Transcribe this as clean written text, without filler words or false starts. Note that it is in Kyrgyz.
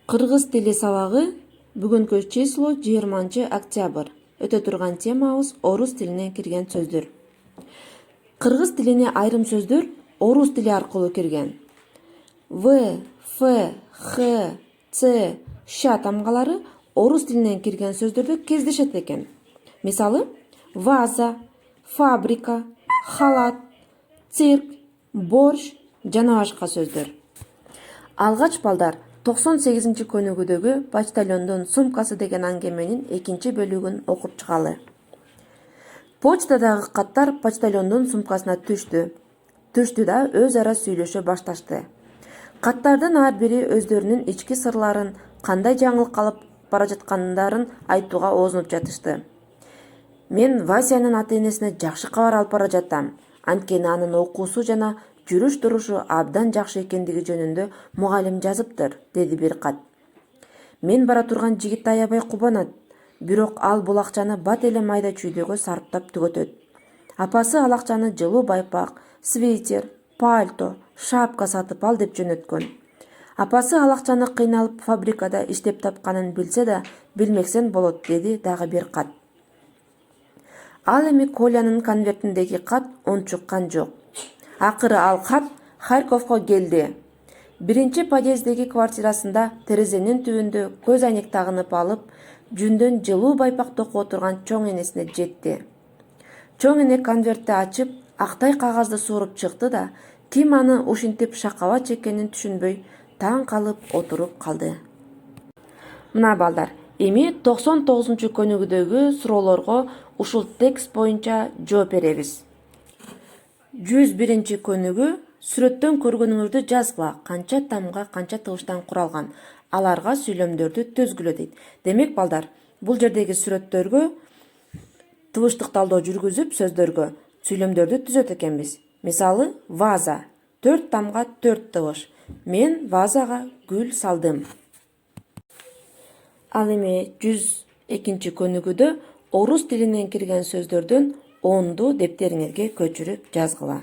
Кыргыз тили сабагы бүгүнкү число 20-октябрь. Өтө турган темабыз орус тилинен кирген сөздөр. Кыргыз тилине айрым сөздөр орус тили аркылуу кирген. В, Ф, Х, Ц, Ш тамгалары орус тилинен кирген сөздөрдө кездешет экен. Мисалы, ваза, фабрика, халат, цирк, борщ жана башка сөздөр. Алгач балдар 98-көнүгүдөгү почтальондун сумкасы деген аңгеменин 2-бөлүгүн окуп чыгалы. Почтадагы каттар почтальондун сумкасына түштү да өз ара сүйлөшө башташты. Каттардын ар бири өздөрүнүн ички сырларын, кандай жаңылык алып бара жаткандарын айтууга оозунуп жатышты. Мен Васянын ата-энесине жакшы кабар алып бара жатам. Анткени анын окуусу жана жүрүш турушу абдан жакшы экендиги жөнүндө мугалим жазыптыр, деди бир кат. Мен бара турган жигит аябай кубанат, бирок ал бул акчаны бат эле майда чүйдөгө сарптап түгөтөт. Апасы ал акчаны жылуу байпак, свитер, пальто, шапка сатып ал деп жөнөткөн. Апасы ал акчаны кыйналып фабрикада иштеп тапканын билсе да, билмексен болот, деди дагы бир кат. Ал эми Колянын конвертиндеги кат унчуккан жок. Акыры ал кат Харьковго келди. Биринчи подъездеги квартирасында терезенин түбүндө көз айнек тагынып алып, жүндөн жылуу байпак токуп отурган чоң энесине жетти. Чоң эне конвертти ачып, актай кагазды сууруп чыкты да, ким аны ушинтип шакабат чеккенин түшүнбөй, таң калып отуруп калды. Мына балдар, эми 99-көнүгүдөгү суроолорго ушул текст боюнча жооп беребиз. 101-көнүгү сүрөттөн көргөнүңөрдү жазгыла, канча тамга, канча тыбыштан куралган, аларга сүйлөмдөрдү түзгүлө дейт. Демек балдар, бул жердеги сүрөттөргө тыбыштык талдоо жүргүзүп сөздөргө сүйлөмдөрдү түзөт экенбиз. Мисалы, ваза 4 тамга 4 тыбыш. Мен вазага гүл салдым. Ал эми 102-көнүгүдө орус тилинен кирген сөздөрдөн 10ду дептериңерге көчүрүп жазгыла.